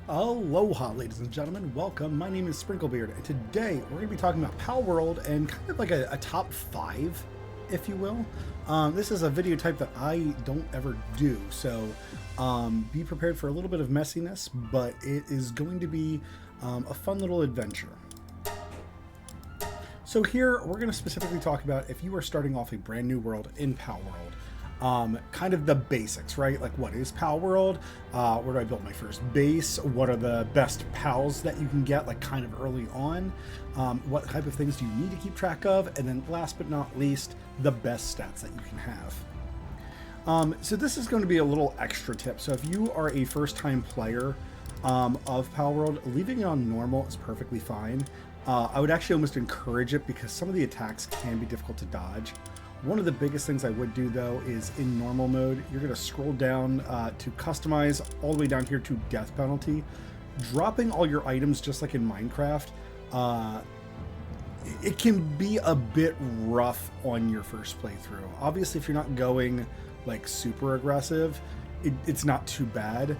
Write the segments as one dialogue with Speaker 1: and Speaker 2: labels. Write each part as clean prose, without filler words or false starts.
Speaker 1: Aloha, ladies and gentlemen. Welcome. My name is Sprinklebeard, and today we're going to be talking about Palworld and kind of like a top 5, if you will. This is a video type that I don't ever do, so be prepared for a little bit of messiness, but it is going to be a fun little adventure. So here we're going to specifically talk about if you are starting off a brand new world in Palworld. Kind of the basics, right? Like, what is Palworld? Where do I build my first base? What are the best pals that you can get, like, kind of early on? What type of things do you need to keep track of? And then last but not least, the best stats that you can have. So this is going to be a little extra tip. So if you are a first-time player of Palworld, leaving it on normal is perfectly fine. I would actually almost encourage it because some of the attacks can be difficult to dodge. One of the biggest things I would do, though, is in normal mode, you're going to scroll down to customize all the way down here to death penalty. Dropping all your items, just like in Minecraft, it can be a bit rough on your first playthrough. Obviously, if you're not going like super aggressive, it's not too bad.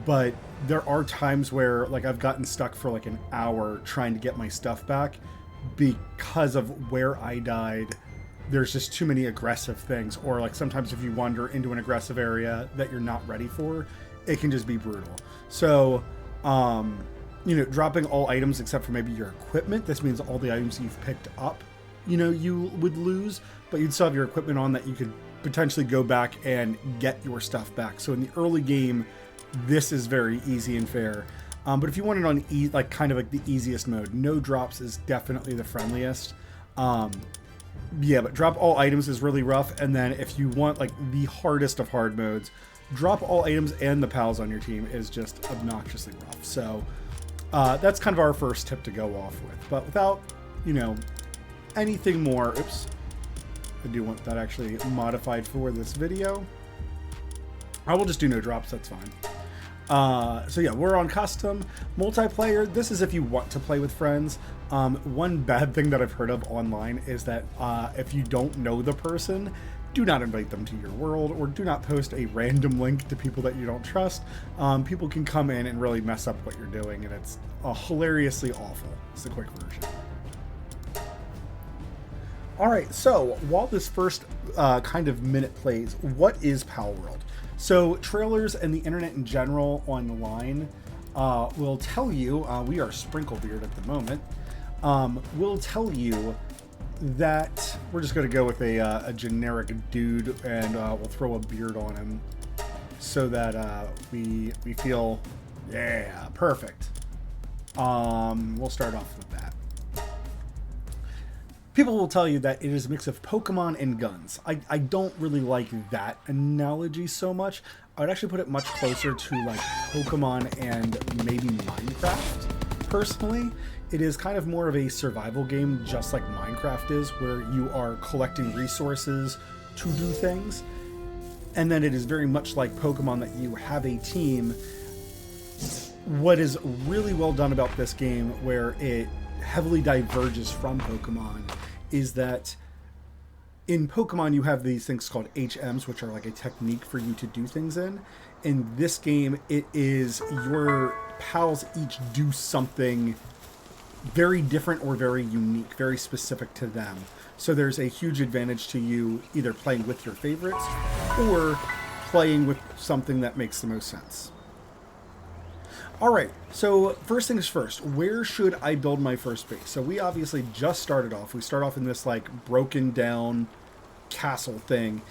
Speaker 1: But there are times where, like, I've gotten stuck for like an hour trying to get my stuff back because of where I died. There's just too many aggressive things, or like sometimes if you wander into an aggressive area that you're not ready for, it can just be brutal. So, dropping all items except for maybe your equipment. This means all the items you've picked up, you would lose, but you'd still have your equipment on that you could potentially go back and get your stuff back. So in the early game, this is very easy and fair. But if you want it on kind of like the easiest mode, no drops is definitely the friendliest. Yeah, but drop all items is really rough. And then if you want like the hardest of hard modes, drop all items and the pals on your team is just obnoxiously rough. So that's kind of our first tip to go off with. But without, anything more, oops, I do want that actually modified for this video. I will just do no drops, that's fine. So yeah, we're on custom multiplayer. This is if you want to play with friends. One bad thing that I've heard of online is that if you don't know the person, do not invite them to your world, or do not post a random link to people that you don't trust. People can come in and really mess up what you're doing, and it's hilariously awful. It's the quick version. All right, so while this first kind of minute plays, what is Palworld? So trailers and the internet in general online will tell you, we are Sprinklebeard at the moment, will tell you that we're just going to go with a generic dude, and we'll throw a beard on him so that we feel, yeah, perfect. We'll start off with that. People will tell you that it is a mix of Pokemon and guns. I don't really like that analogy so much. I would actually put it much closer to like Pokemon and maybe Minecraft, personally. It is kind of more of a survival game, just like Minecraft is, where you are collecting resources to do things. And then it is very much like Pokemon, that you have a team. What is really well done about this game, where it heavily diverges from Pokemon, is that in Pokemon you have these things called HMs, which are like a technique for you to do things in. In this game, it is your pals each do something very different or very unique, very specific to them. So there's a huge advantage to you either playing with your favorites or playing with something that makes the most sense. All right, so first things first, where should I build my first base? So we obviously just started off. We start off in this like broken down castle thing.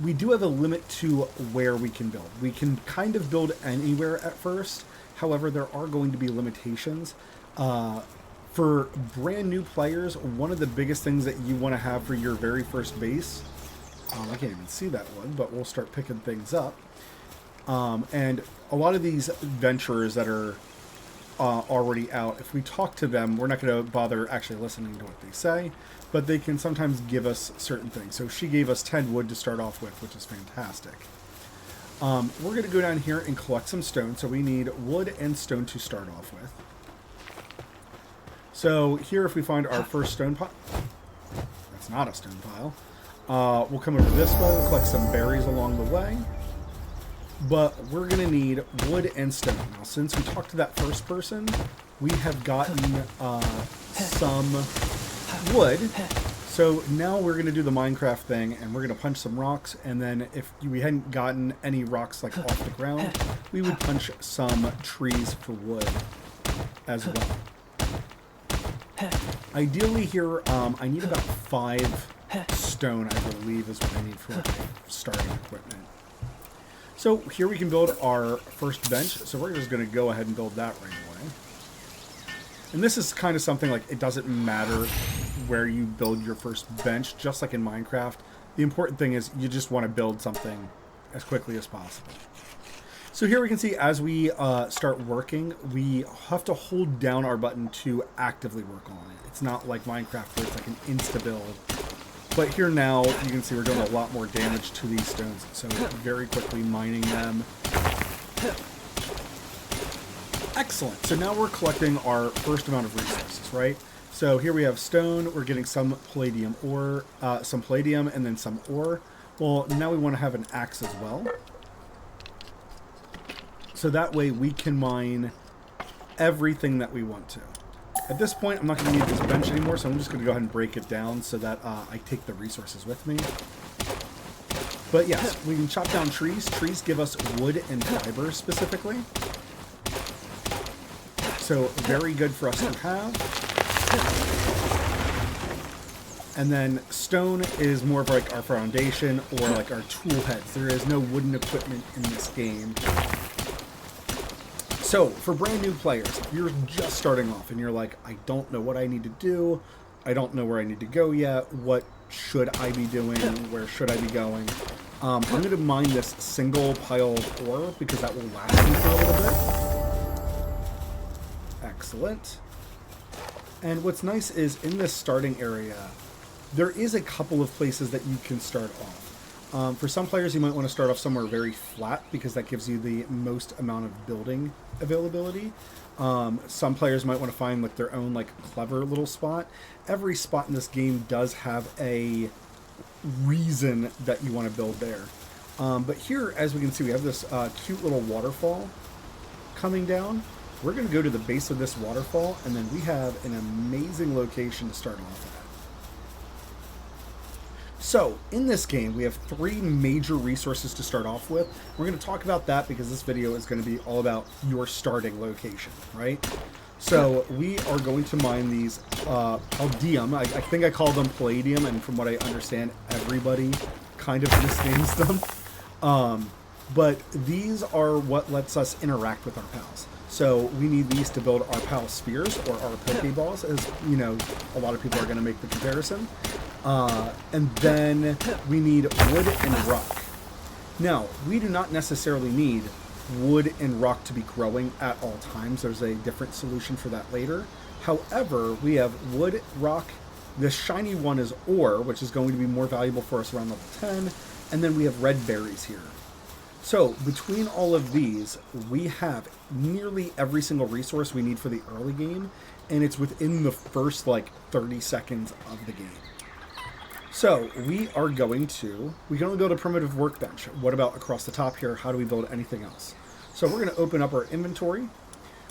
Speaker 1: We do have a limit to where we can build. We can kind of build anywhere at first. However, there are going to be limitations. For brand new players, one of the biggest things that you want to have for your very first base, I can't even see that one, but we'll start picking things up. And a lot of these adventurers that are already out, if we talk to them, we're not going to bother actually listening to what they say, but they can sometimes give us certain things. So she gave us 10 wood to start off with, which is fantastic. We're going to go down here and collect some stone. So we need wood and stone to start off with. So here, if we find our first stone pile, that's not a stone pile. We'll come over this way, we'll collect some berries along the way. but we're going to need wood and stone. Now, since we talked to that first person, we have gotten some wood. So now we're going to do the Minecraft thing, and we're going to punch some rocks, and then if we hadn't gotten any rocks like off the ground, we would punch some trees for wood as well. Ideally here, I need about 5 stone, I believe, is what I need for my starting equipment. So here we can build our first bench, so we're just going to go ahead and build that right away. And this is kind of something like, it doesn't matter where you build your first bench, just like in Minecraft. The important thing is you just want to build something as quickly as possible. So here we can see as we start working, we have to hold down our button to actively work on it. It's not like Minecraft where it's like an insta-build. But here now, you can see we're doing a lot more damage to these stones. So very quickly mining them. Excellent. So now we're collecting our first amount of resources, right? So here we have stone. We're getting some palladium ore, some palladium, and then some ore. Well, now we want to have an axe as well. So that way we can mine everything that we want to. At this point, I'm not going to need this bench anymore, so I'm just going to go ahead and break it down so that I take the resources with me. But yes, we can chop down trees. Trees give us wood and fiber specifically. So very good for us to have. And then stone is more of like our foundation or like our tool heads. There is no wooden equipment in this game. So, for brand new players, if you're just starting off and you're like, I don't know what I need to do, I don't know where I need to go yet, what should I be doing, where should I be going, I'm going to mine this single pile of ore because that will last me for a little bit. Excellent. And what's nice is in this starting area, there is a couple of places that you can start off. For some players, you might want to start off somewhere very flat because that gives you the most amount of building availability. Some players might want to find like their own like clever little spot. Every spot in this game does have a reason that you want to build there. But here, as we can see, we have this cute little waterfall coming down. We're going to go to the base of this waterfall, and then we have an amazing location to start off at. So, in this game, we have 3 major resources to start off with. We're going to talk about that because this video is going to be all about your starting location, right? So, we are going to mine these Paldium. I think I call them Palladium, and from what I understand, everybody kind of misnames them. But these are what lets us interact with our pals. So, we need these to build our pal spheres, or our Pokeballs, as, you know, a lot of people are going to make the comparison. And then we need wood and rock. Now, we do not necessarily need wood and rock to be growing at all times. There's a different solution for that later. However, we have wood, rock. The shiny one is ore, which is going to be more valuable for us around level 10. And then we have red berries here. So, between all of these, we have nearly every single resource we need for the early game. And it's within the first, like, 30 seconds of the game. So, we can only build a primitive workbench. What about across the top here? How do we build anything else? So we're going to open up our inventory.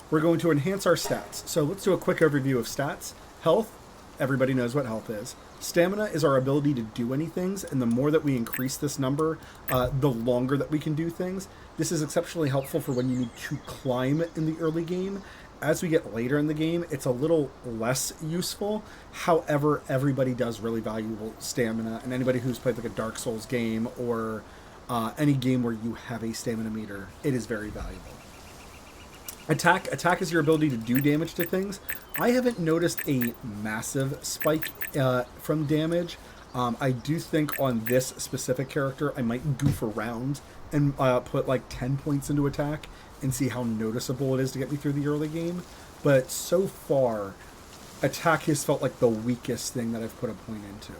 Speaker 1: We're going to enhance our stats. So let's do a quick overview of stats. Health, everybody knows what health is. Stamina is our ability to do anything, and the more that we increase this number, the longer that we can do things. This is exceptionally helpful for when you need to climb in the early game. As we get later in the game, it's a little less useful. However, everybody does really value stamina, and anybody who's played like a Dark Souls game or any game where you have a stamina meter, it is very valuable. Attack is your ability to do damage to things. I haven't noticed a massive spike from damage. I do think on this specific character, I might goof around and put like 10 points into attack and see how noticeable it is to get me through the early game. But so far, attack has felt like the weakest thing that I've put a point into.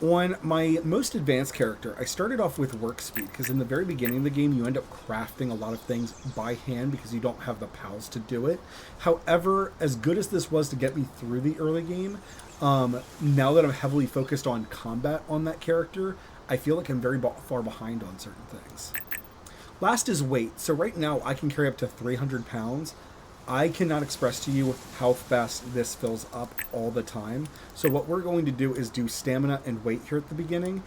Speaker 1: On my most advanced character, I started off with work speed, because in the very beginning of the game, you end up crafting a lot of things by hand because you don't have the pals to do it. However, as good as this was to get me through the early game, now that I'm heavily focused on combat on that character, I feel like I'm very far behind on certain things. Last is weight. So right now I can carry up to 300 pounds. I cannot express to you how fast this fills up all the time. So what we're going to do is do stamina and weight here at the beginning.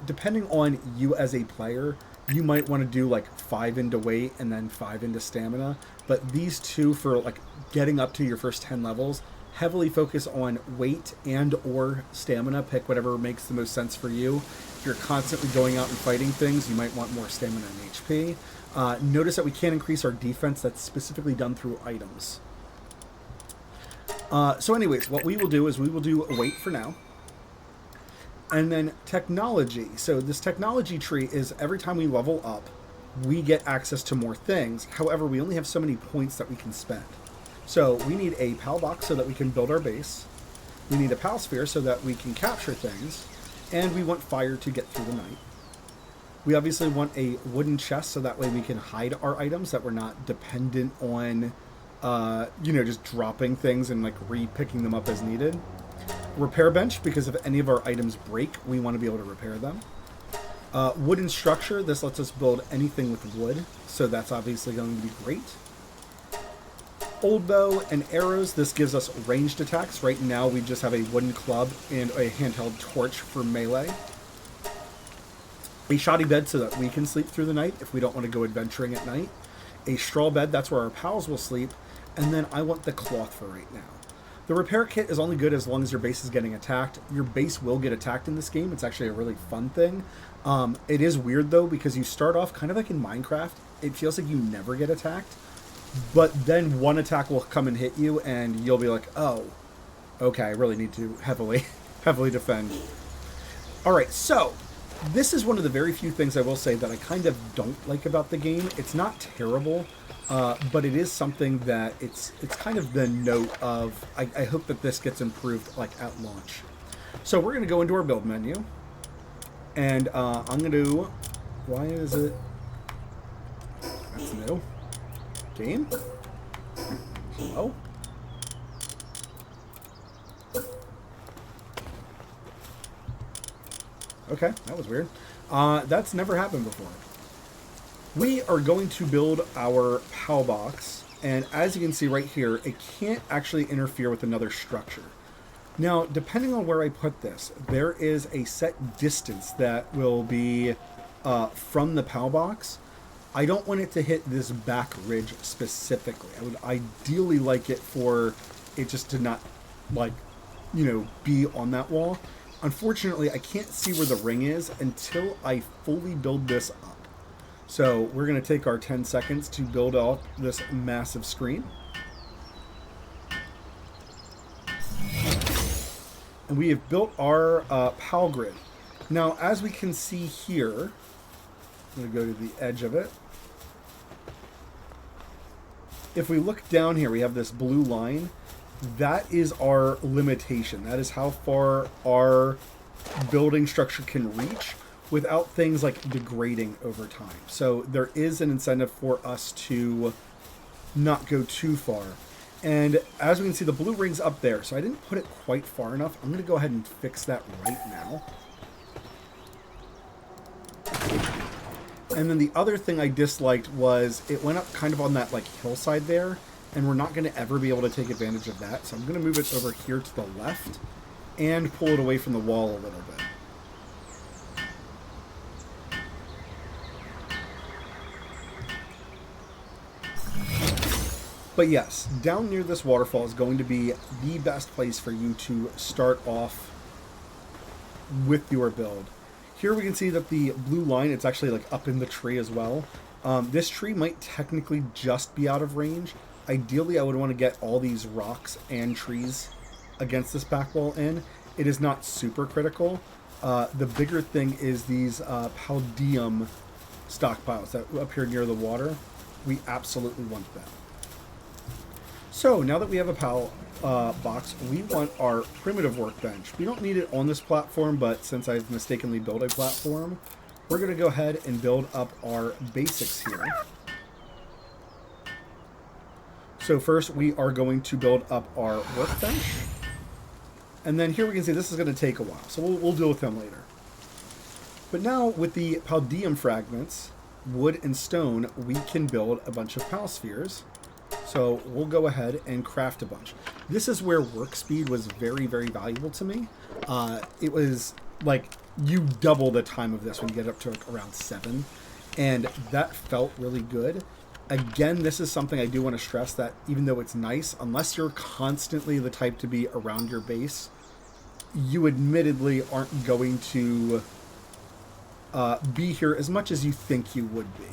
Speaker 1: Depending on you as a player, you might want to do like 5 into weight and then 5 into stamina. But these two, for like getting up to your first 10 levels, heavily focus on weight and or stamina. Pick whatever makes the most sense for you. If you're constantly going out and fighting things, you might want more stamina and HP. Notice that we can't increase our defense. That's specifically done through items. So anyways, what we will do is we will do weight for now. And then technology. So this technology tree is every time we level up, we get access to more things. However, we only have so many points that we can spend. So we need a PAL box so that we can build our base. We need a PAL sphere so that we can capture things. And we want fire to get through the night. We obviously want a wooden chest so that way we can hide our items, that we're not dependent on, just dropping things and like re-picking them up as needed. Repair bench, because if any of our items break, we want to be able to repair them. Wooden structure, this lets us build anything with wood, so that's obviously going to be great. Old bow and arrows, this gives us ranged attacks. Right now we just have a wooden club and a handheld torch for melee. A shoddy bed so that we can sleep through the night if we don't want to go adventuring at night. A straw bed, that's where our pals will sleep. And then I want the cloth for right now. The repair kit is only good as long as your base is getting attacked. Your base will get attacked in this game. It's actually a really fun thing. It is weird though, because you start off kind of like in Minecraft. It feels like you never get attacked. But then one attack will come and hit you and you'll be like, oh, okay, I really need to heavily defend. Alright, so this is one of the very few things I will say that I kind of don't like about the game. It's not terrible, but it is something that it's kind of the note of, I hope that this gets improved like at launch. So we're going to go into our build menu, and I'm going to, why is it, that's new, game, hello? Okay, that was weird. That's never happened before. We are going to build our PAL box, and as you can see right here, it can't actually interfere with another structure. Now, depending on where I put this, there is a set distance that will be from the PAL box. I don't want it to hit this back ridge specifically. I would ideally like it for it just to not, like, be on that wall. Unfortunately, I can't see where the ring is until I fully build this up. So we're going to take our 10 seconds to build up this massive screen. And we have built our PAL grid. Now, as we can see here, I'm going to go to the edge of it. If we look down here, we have this blue line. That is our limitation. That is how far our building structure can reach without things like degrading over time. So there is an incentive for us to not go too far. And as we can see, the blue ring's up there, so I didn't put it quite far enough. I'm going to go ahead and fix that right now. And then the other thing I disliked was it went up kind of on that like hillside there, and we're not going to ever be able to take advantage of that. So I'm going to move it over here to the left and pull it away from the wall a little bit. But yes, down near this waterfall is going to be the best place for you to start off with your build. Here we can see that the blue line, it's actually like up in the tree as well. This tree might technically just be out of range. Ideally, I would want to get all these rocks and trees against this back wall in. It is not super critical. The bigger thing is these Paldium stockpiles that appear near the water. We absolutely want them. So now that we have a PAL box, we want our primitive workbench. We don't need it on this platform, but since I've mistakenly built a platform, we're going to go ahead and build up our basics here. So first we are going to build up our workbench. And then here we can see this is going to take a while, so we'll deal with them later. But now with the Paldium fragments, wood and stone, we can build a bunch of pal spheres. So we'll go ahead and craft a bunch. This is where work speed was very, very valuable to me. It was like you double the time of this when you get up to like around 7. And that felt really good. Again, this is something I do want to stress that even though it's nice, unless you're constantly the type to be around your base, you admittedly aren't going to be here as much as you think you would be.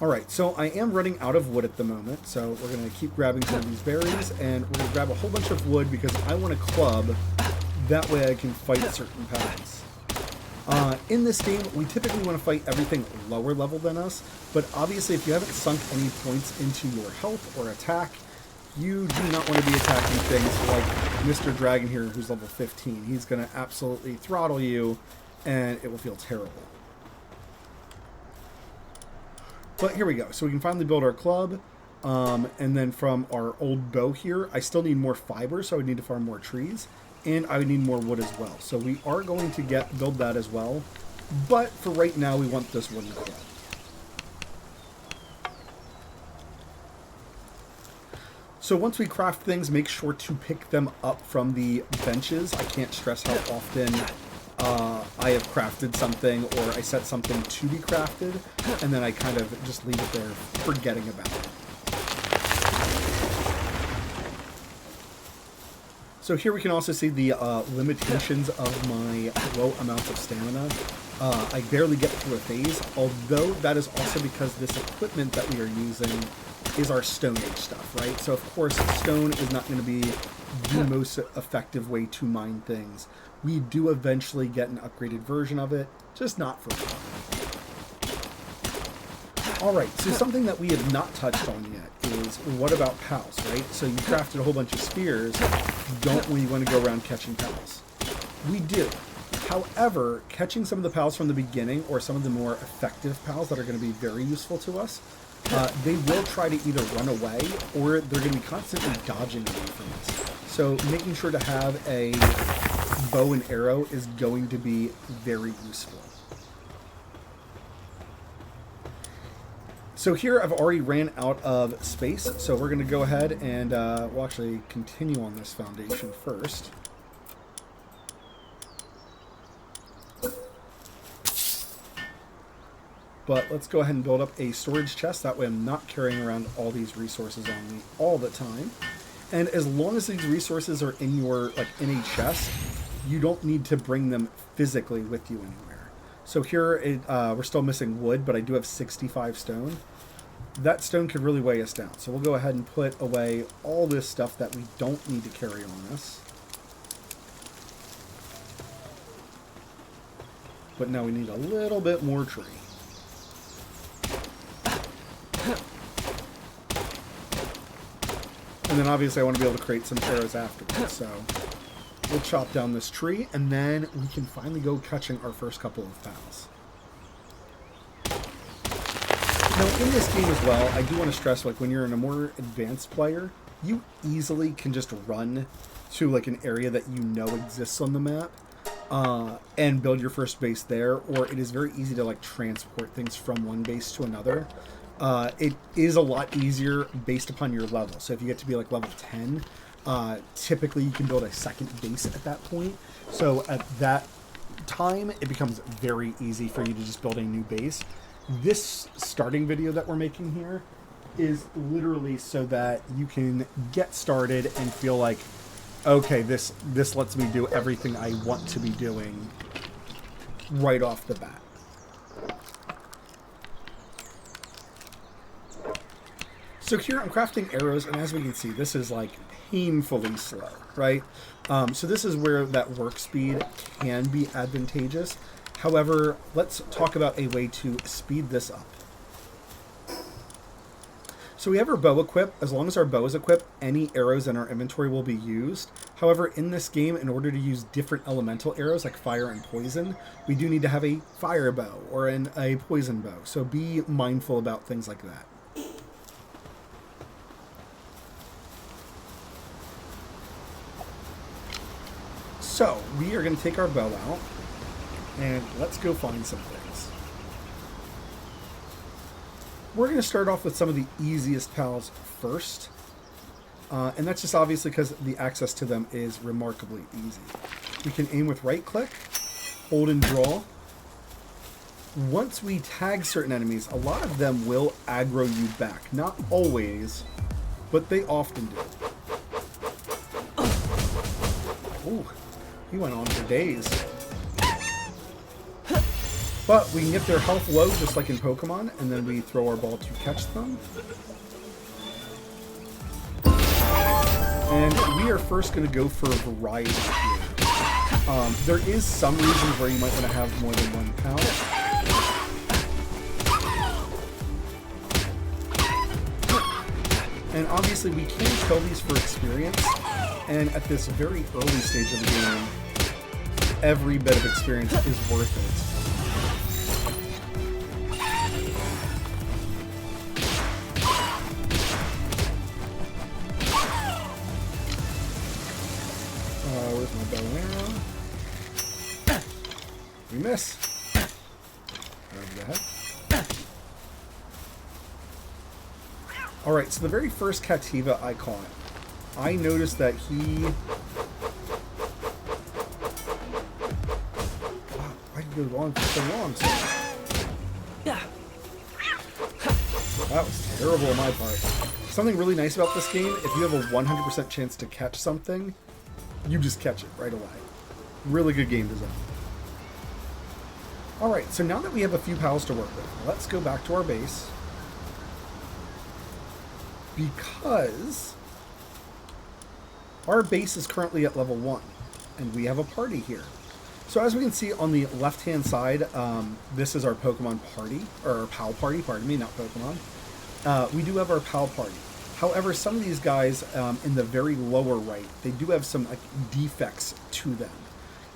Speaker 1: Alright, so I am running out of wood at the moment, so we're going to keep grabbing some of these berries, and we're going to grab a whole bunch of wood because I want a club. That way I can fight certain pals. In this game, we typically want to fight everything lower level than us, but obviously if you haven't sunk any points into your health or attack, you do not want to be attacking things like Mr. Dragon here, who's level 15. He's going to absolutely throttle you, and it will feel terrible. But here we go. So we can finally build our club, and then from our old bow here, I still need more fiber, so I would need to farm more trees. And I would need more wood as well. So we are going to build that as well. But for right now, we want this wooden club. So once we craft things, make sure to pick them up from the benches. I can't stress how often I have crafted something or I set something to be crafted, and then I kind of just leave it there, forgetting about it. So here we can also see the limitations of my low amounts of stamina. I barely get through a phase, although that is also because this equipment that we are using is our Stone Age stuff, right? So of course, stone is not going to be the most effective way to mine things. We do eventually get an upgraded version of it, just not for now. Alright, so something that we have not touched on yet is, what about pals, right? So you crafted a whole bunch of spears. Don't we want to go around catching pals? We do. However, catching some of the pals from the beginning, or some of the more effective pals that are going to be very useful to us, they will try to either run away, or they're going to be constantly dodging away from us. So making sure to have a bow and arrow is going to be very useful. So here I've already ran out of space, so we're going to go ahead and we'll actually continue on this foundation first. But let's go ahead and build up a storage chest, that way I'm not carrying around all these resources on me all the time. And as long as these resources are in your, in a chest, you don't need to bring them physically with you anywhere. So here, we're still missing wood, but I do have 65 stone. That stone could really weigh us down. So we'll go ahead and put away all this stuff that we don't need to carry on us. But now we need a little bit more tree. And then obviously I want to be able to create some arrows afterwards. So we'll chop down this tree, and then we can finally go catching our first couple of pals. Now, in this game as well, I do want to stress, when you're in a more advanced player, you easily can just run to, an area that you know exists on the map, and build your first base there, or it is very easy to, transport things from one base to another. It is a lot easier based upon your level. So if you get to be, level 10, typically you can build a second base at that point. So at that time, it becomes very easy for you to just build a new base. This starting video that we're making here is literally so that you can get started and feel like, okay, this lets me do everything I want to be doing right off the bat. So here I'm crafting arrows, and as we can see, this is painfully slow, right? So this is where that work speed can be advantageous. However, let's talk about a way to speed this up. So we have our bow equipped. As long as our bow is equipped, any arrows in our inventory will be used. However, in this game, in order to use different elemental arrows like fire and poison, we do need to have a fire bow or a poison bow. So be mindful about things like that. So we are going to take our bow out, and let's go find some things. We're going to start off with some of the easiest pals first. And that's just obviously because the access to them is remarkably easy. We can aim with right click, hold and draw. Once we tag certain enemies, a lot of them will aggro you back. Not always, but they often do. Ooh, he went on for days. But we can get their health low, just like in Pokemon, and then we throw our ball to catch them. And we are first going to go for variety here. There is some reasons where you might want to have more than one pal. And obviously we can kill these for experience, and at this very early stage of the game, every bit of experience is worth it. Where's my bow and arrow? We miss. Over the head. Alright, so the very first Cativa I caught, I noticed that he... Wow, why did it go on for so long?
Speaker 2: Yeah.
Speaker 1: That was terrible on my part. Something really nice about this game, if you have a 100% chance to catch something, you just catch it right away. Really good game design. Alright, so now that we have a few pals to work with, let's go back to our base. Because our base is currently at level 1, and we have a party here. So as we can see on the left-hand side, this is our Pokemon party, or our PAL party, pardon me, not Pokemon. We do have our PAL party. However, some of these guys in the very lower right, they do have some like defects to them.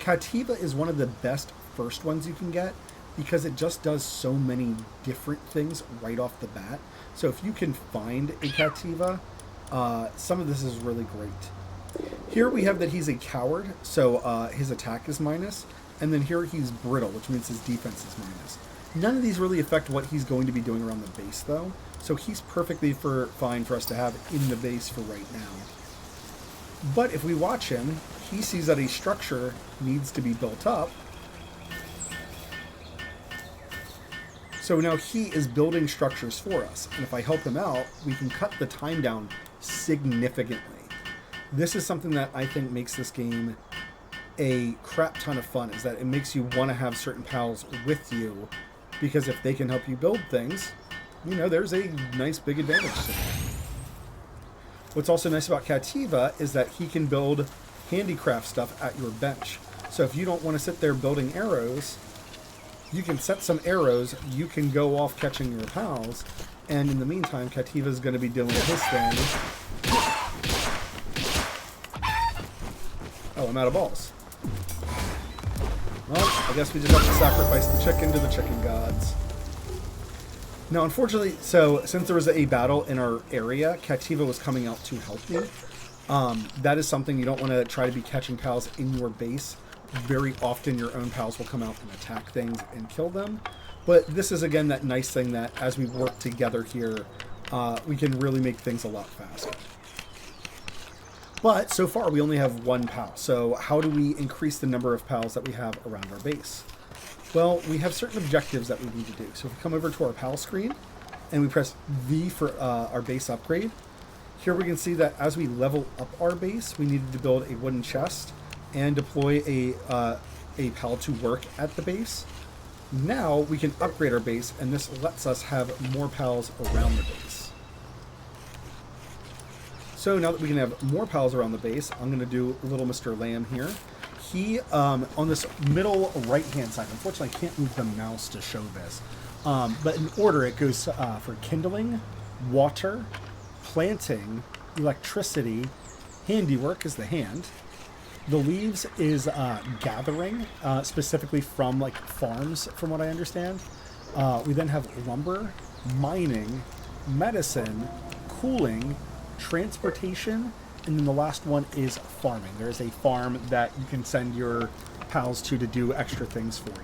Speaker 1: Cativa is one of the best first ones you can get because it just does so many different things right off the bat. So if you can find a Cativa, some of this is really great. Here we have that he's a coward, so his attack is minus, and then here he's brittle, which means his defense is minus. None of these really affect what he's going to be doing around the base, though, so he's perfectly fine for us to have in the base for right now. But if we watch him, he sees that a structure needs to be built up. So now he is building structures for us, and if I help him out, we can cut the time down significantly. This is something that I think makes this game a crap ton of fun, is that it makes you want to have certain pals with you, because if they can help you build things, you know, there's a nice big advantage to that. What's also nice about Cativa is that he can build handicraft stuff at your bench. So if you don't want to sit there building arrows, you can set some arrows, you can go off catching your pals, and in the meantime, Cativa is going to be doing his thing. Oh, I'm out of balls. Well, I guess we just have to sacrifice the chicken to the chicken gods. Now, unfortunately, so since there was a battle in our area, Cativa was coming out to help me. That is something you don't want to try to be catching pals in your base. Very often your own pals will come out and attack things and kill them. But this is, again, that nice thing that as we work together here, we can really make things a lot faster. But so far we only have one pal. So how do we increase the number of pals that we have around our base? Well, we have certain objectives that we need to do. So if we come over to our pal screen and we press V for our base upgrade, here we can see that as we level up our base, we needed to build a wooden chest and deploy a pal to work at the base. Now we can upgrade our base, and this lets us have more pals around the base. So now that we can have more pals around the base, I'm going to do little Mr. Lamb here. He, on this middle right-hand side, unfortunately I can't move the mouse to show this, but in order it goes for kindling, water, planting, electricity, handiwork is the hand. The leaves is gathering, specifically from like farms, from what I understand. We then have lumber, mining, medicine, cooling, transportation, and then the last one is farming. There's a farm that you can send your pals to do extra things for you.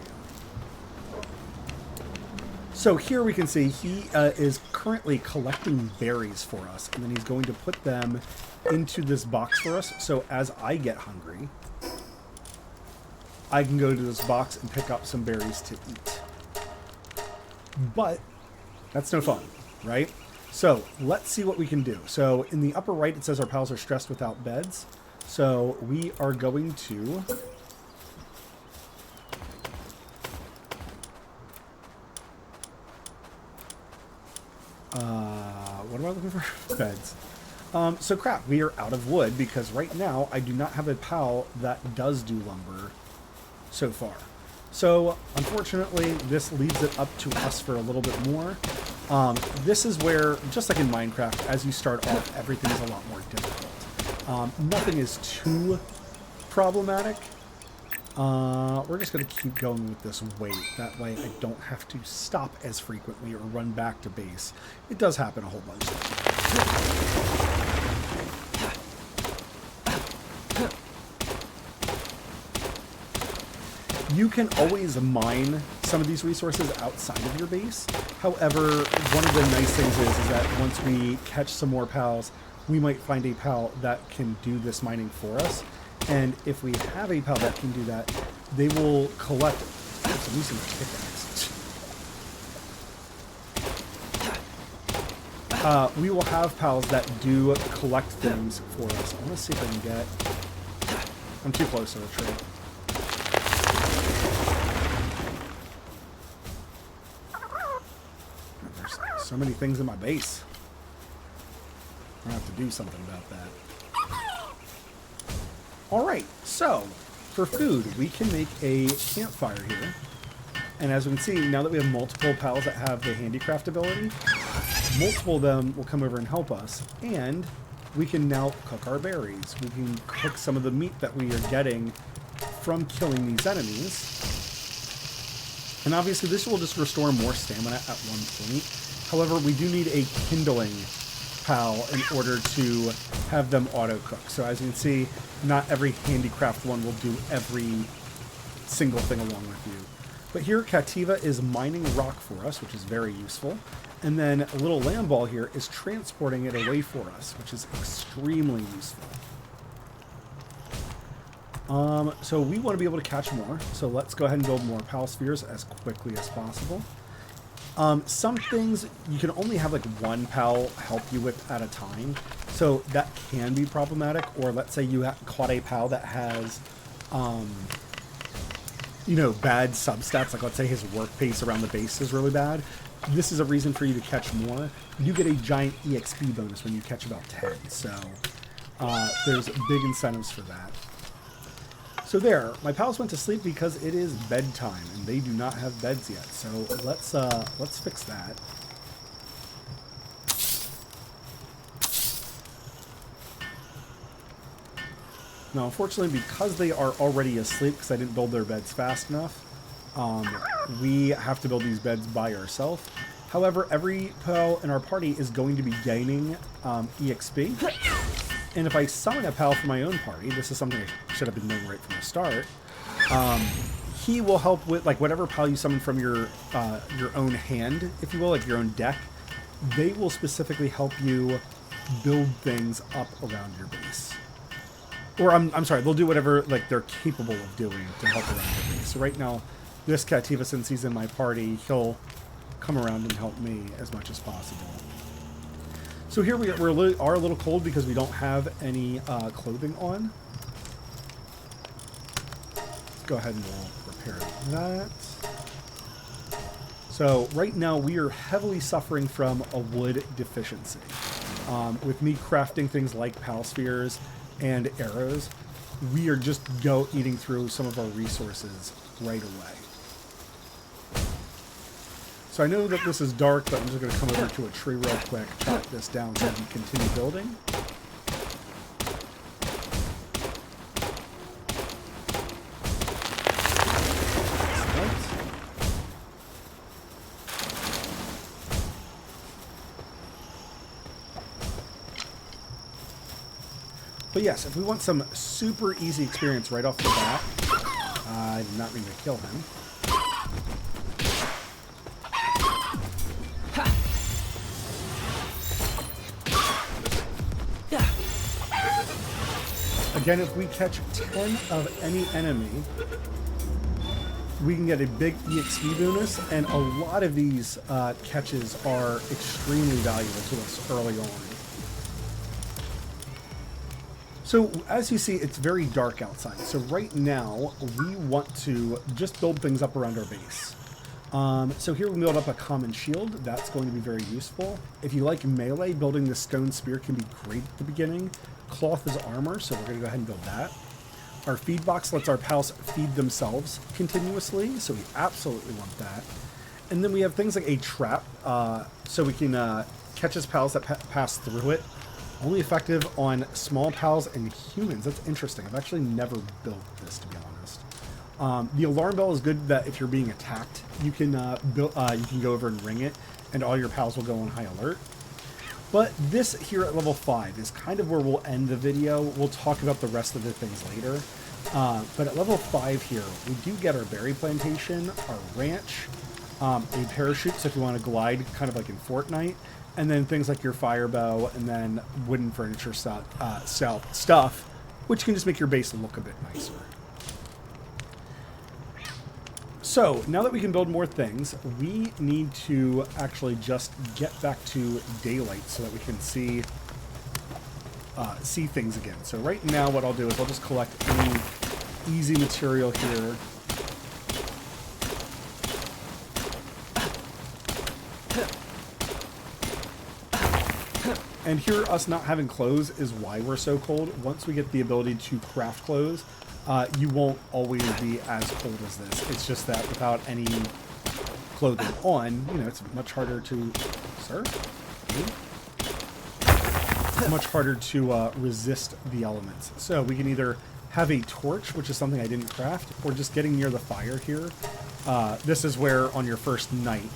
Speaker 1: So here we can see he is currently collecting berries for us, and then he's going to put them into this box for us. So as I get hungry, I can go to this box and pick up some berries to eat. But that's no fun, right? So let's see what we can do. So in the upper right, it says our pals are stressed without beds. So we are going to... what am I looking for? Beds. So crap, we are out of wood because right now I do not have a pal that does do lumber so far. So unfortunately, this leaves it up to us for a little bit more. This is where, just like in Minecraft, as you start off, everything's a lot more difficult. Nothing is too problematic. We're just going to keep going with this weight. That way I don't have to stop as frequently or run back to base. It does happen a whole bunch of times. You can always mine some of these resources outside of your base. However, one of the nice things is that once we catch some more pals, we might find a pal that can do this mining for us. And if we have a pal that can do that, they will collect... I'm using a pickaxe. We will have pals that do collect things for us. I want to see if I can get... I'm too close to the tree. There's so many things in my base. I'm going to have to do something about that. Alright, so for food, we can make a campfire here. And as we can see, now that we have multiple pals that have the handicraft ability, multiple of them will come over and help us. And we can now cook our berries. We can cook some of the meat that we are getting from killing these enemies. And obviously this will just restore more stamina at one point. However, we do need a kindling pal in order to have them auto-cook. So as you can see, not every handicraft one will do every single thing along with you. But here, Cativa is mining rock for us, which is very useful. And then a little land ball here is transporting it away for us, which is extremely useful. So we want to be able to catch more. So let's go ahead and build more pal spheres as quickly as possible. Some things you can only have like one pal help you with at a time, so that can be problematic. Or let's say you caught a pal that has, you know, bad substats, like let's say his work pace around the base is really bad. This is a reason for you to catch more. You get a giant EXP bonus when you catch about 10, so there's big incentives for that. So there, my pals went to sleep because it is bedtime, and they do not have beds yet. So let's fix that. Now, unfortunately, because they are already asleep, because I didn't build their beds fast enough, we have to build these beds by ourselves. However, every pal in our party is going to be gaining EXP. And if I summon a pal from my own party, this is something I should have been doing right from the start, he will help with, like, whatever pal you summon from your own hand, if you will, like your own deck. They will specifically help you build things up around your base. Or, I'm sorry, they'll do whatever, like, they're capable of doing to help around your base. So right now, this Cativa, since he's in my party, he'll come around and help me as much as possible. So here we are a little cold because we don't have any clothing on. Let's go ahead and we'll repair that. So right now we are heavily suffering from a wood deficiency. With me crafting things like pal spheres and arrows, we are just eating through some of our resources right away. So I know that this is dark, but I'm just going to come over to a tree real quick, chop this down so we can continue building. Excellent. But yes, if we want some super easy experience right off the bat, I did not mean to kill him. Again, if we catch 10 of any enemy, we can get a big EXP bonus, and a lot of these catches are extremely valuable to us early on. So as you see, it's very dark outside. So right now, we want to just build things up around our base. So here we can build up a common shield. That's going to be very useful. If you like melee, building the stone spear can be great at the beginning. Cloth is armor, so we're going to go ahead and build that. Our feed box lets our pals feed themselves continuously, so we absolutely want that. And then we have things like a trap, so we can catch his pals that pass through it. Only effective on small pals and humans. That's interesting. I've actually never built this, to be honest. The alarm bell is good that if you're being attacked, you can you can go over and ring it, and all your pals will go on high alert. But this here at level 5 is kind of where we'll end the video. We'll talk about the rest of the things later. But at level 5 here, we do get our berry plantation, our ranch, a parachute, so if you want to glide kind of like in Fortnite, and then things like your fire bow, and then wooden furniture stuff, which can just make your base look a bit nicer. So, now that we can build more things, we need to actually just get back to daylight so that we can see things again. So right now what I'll do is I'll just collect any easy material here. And here, us not having clothes is why we're so cold. Once we get the ability to craft clothes, you won't always be as cold as this. It's just that without any clothing on, you know, it's much harder to... Sir? It's much harder to resist the elements. So we can either have a torch, which is something I didn't craft, or just getting near the fire here. This is where, on your first night,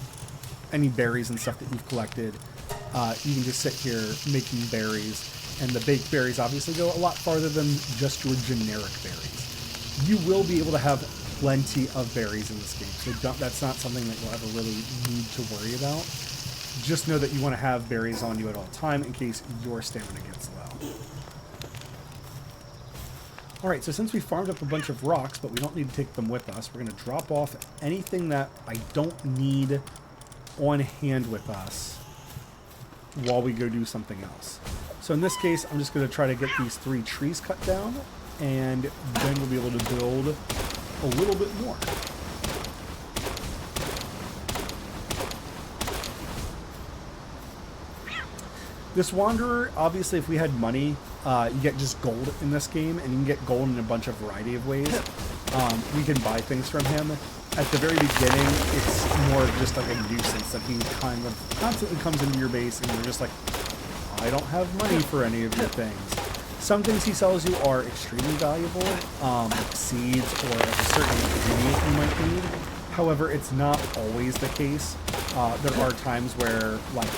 Speaker 1: any berries and stuff that you've collected, you can just sit here making berries. And the baked berries obviously go a lot farther than just your generic berries. You will be able to have plenty of berries in this game, so that's not something that you'll ever really need to worry about. Just know that you want to have berries on you at all time in case your stamina gets low. Alright, so since we farmed up a bunch of rocks, but we don't need to take them with us, we're going to drop off anything that I don't need on hand with us while we go do something else. So in this case, I'm just going to try to get these 3 trees cut down, and then we'll be able to build a little bit more. This Wanderer, obviously, if we had money, you get just gold in this game, and you can get gold in a bunch of variety of ways. We can buy things from him. At the very beginning, it's more of just like a nuisance that he kind of constantly comes into your base, and you're just like, I don't have money for any of your things. Some things he sells you are extremely valuable, like seeds or like a certain ingredient you might need. However, it's not always the case. There are times where, like,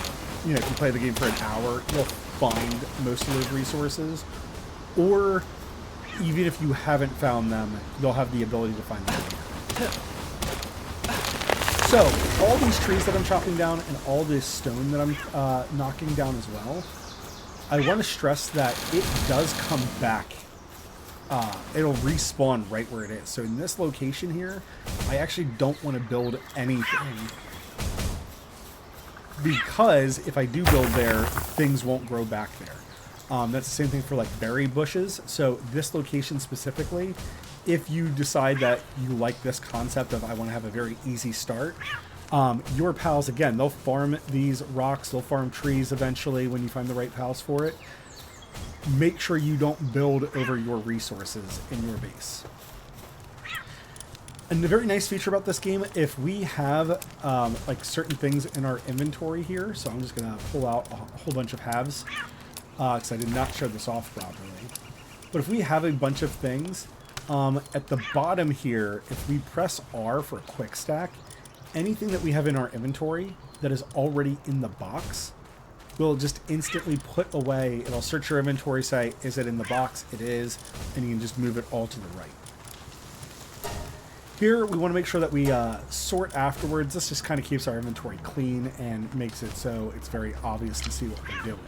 Speaker 1: you know, if you play the game for an hour, you'll find most of those resources. Or, even if you haven't found them, you'll have the ability to find them here. So, all these trees that I'm chopping down and all this stone that I'm knocking down as well, I want to stress that it does come back. It'll respawn right where it is. So in this location here, I actually don't want to build anything, because if I do build there, things won't grow back there. That's the same thing for like berry bushes. So this location specifically, if you decide that you like this concept of I want to have a very easy start, your pals, again, they'll farm these rocks, they'll farm trees eventually when you find the right pals for it. Make sure you don't build over your resources in your base. And the very nice feature about this game, if we have like certain things in our inventory here, so I'm just going to pull out a whole bunch of halves, because I did not show this off properly. But if we have a bunch of things, at the bottom here, if we press R for a quick stack, anything that we have in our inventory that is already in the box will just instantly put away. It'll search your inventory, say, is it in the box? It is, and you can just move it all to the right. Here, we want to make sure that we sort afterwards. This just kind of keeps our inventory clean and makes it so it's very obvious to see what we're doing.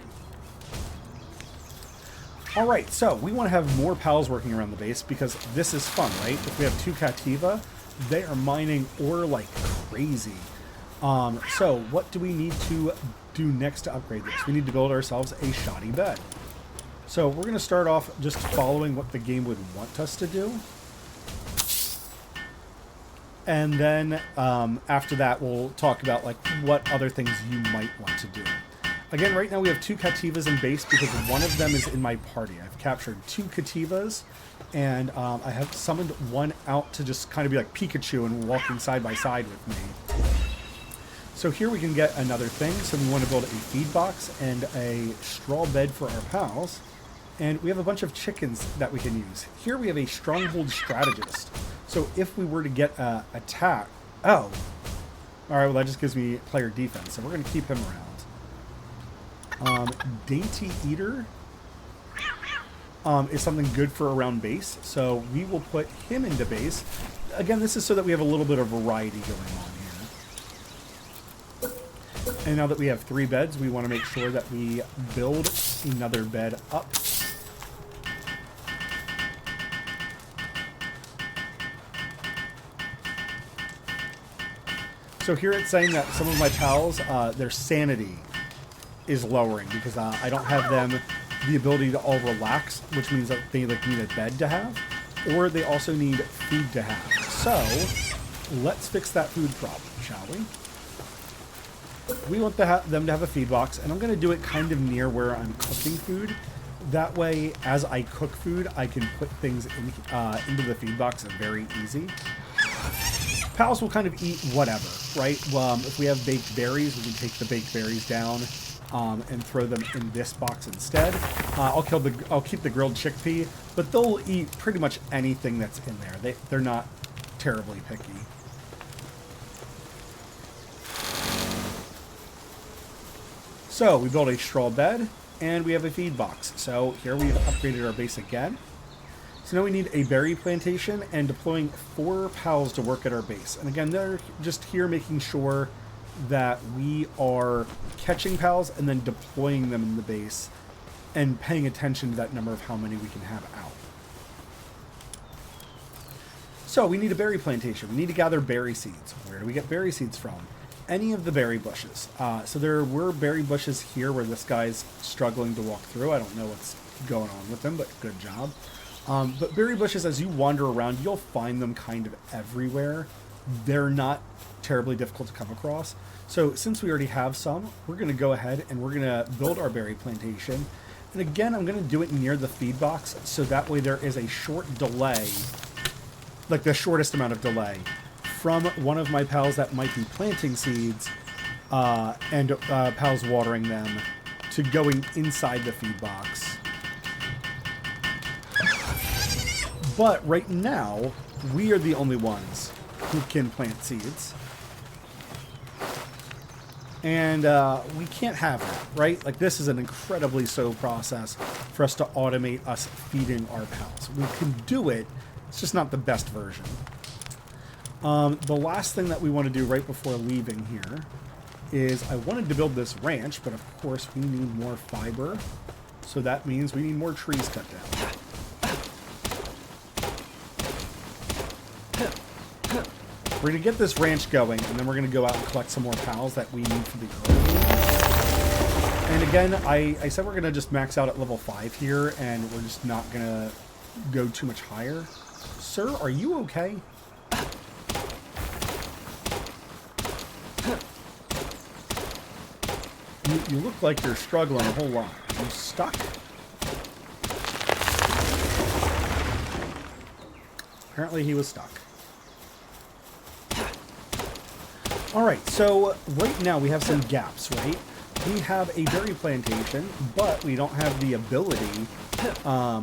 Speaker 1: Alright, so we want to have more pals working around the base because this is fun, right? If we have 2 Cativa, they are mining ore like crazy. So what do we need to do next to upgrade this? We need to build ourselves a shoddy bed. So we're going to start off just following what the game would want us to do. And then after that, we'll talk about like what other things you might want to do. Again, right now we have 2 Cativas in base because one of them is in my party. I've captured 2 Cativas, and I have summoned one out to just kind of be like Pikachu and walking side by side with me. So here we can get another thing. So we want to build a feed box and a straw bed for our pals. And we have a bunch of chickens that we can use. Here we have a stronghold strategist. So if we were to get an attack... Oh. Alright, well that just gives me player defense. So we're going to keep him around. Dainty Eater is something good for around base. So we will put him into base. Again, this is so that we have a little bit of variety going on here. And now that we have 3 beds, we want to make sure that we build another bed up. So here it's saying that some of my pals, their sanity is lowering because I don't have them the ability to all relax, which means that they like need a bed to have, or they also need food to have. So let's fix that food problem, shall we? We want them to have a feed box, and I'm going to do it kind of near where I'm cooking food. That way, as I cook food, I can put things into the feed box very easy. Pals will kind of eat whatever, right? If we have baked berries, we can take the baked berries down and throw them in this box instead. I'll keep the grilled chickpea, but they'll eat pretty much anything that's in there. They're not terribly picky. So we built a straw bed and we have a feed box. So here we've upgraded our base again. So now we need a berry plantation and deploying 4 pals to work at our base. And again, they're just here making sure that we are catching pals and then deploying them in the base and paying attention to that number of how many we can have out. So we need a berry plantation. We need to gather berry seeds. Where do we get berry seeds from? Any of the berry bushes. So there were berry bushes here where this guy's struggling to walk through. I don't know what's going on with them, but good job. But berry bushes, as you wander around, you'll find them kind of everywhere. They're not terribly difficult to come across. So since we already have some, we're going to go ahead and we're going to build our berry plantation. And again, I'm going to do it near the feed box, so that way there is a short delay, like the shortest amount of delay, from one of my pals that might be planting seeds and pals watering them to going inside the feed box. But right now, we are the only ones who can plant seeds. And we can't have that, right? Like, this is an incredibly slow process for us to automate us feeding our pals. We can do it, it's just not the best version. The last thing that we want to do right before leaving here is I wanted to build this ranch, but of course we need more fiber. So that means we need more trees cut down. We're going to get this ranch going, and then we're going to go out and collect some more pals that we need for the early. And again, I said we're going to just max out at level 5 here, and we're just not going to go too much higher. Sir, are you okay? You look like you're struggling a whole lot. Are you stuck? Apparently he was stuck. Alright, so right now we have some gaps, right? We have a berry plantation, but we don't have the ability for a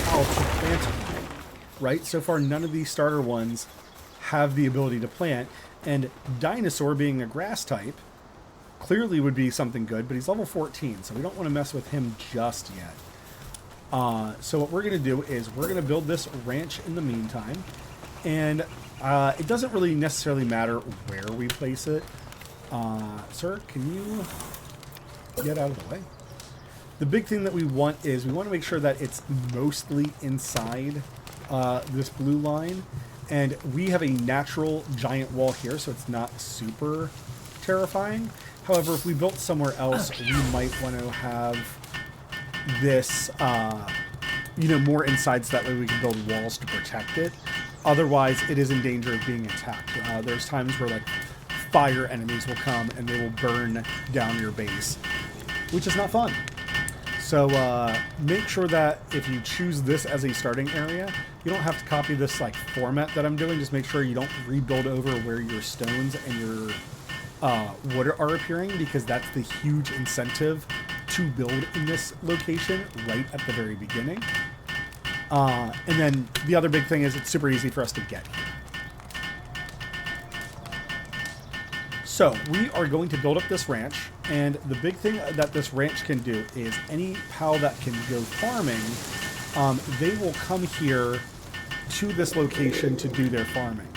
Speaker 1: pal to plant one, right? So far, none of these starter ones have the ability to plant, and Dinosaur, being a grass type, clearly would be something good, but he's level 14, so we don't want to mess with him just yet. So what we're going to do is we're going to build this ranch in the meantime, and it doesn't really necessarily matter where we place it. Sir, can you get out of the way? The big thing that we want is we want to make sure that it's mostly inside this blue line. And we have a natural giant wall here, so it's not super terrifying. However, if we built somewhere else, we might want to have this, more inside so that way we can build walls to protect it. Otherwise, it is in danger of being attacked. There's times where, like, fire enemies will come and they will burn down your base, which is not fun. So make sure that if you choose this as a starting area, you don't have to copy this like format that I'm doing. Just make sure you don't rebuild over where your stones and your wood are appearing, because that's the huge incentive to build in this location right at the very beginning. And then the other big thing is it's super easy for us to get here. So we are going to build up this ranch, and the big thing that this ranch can do is any pal that can go farming, they will come here to this location to do their farming.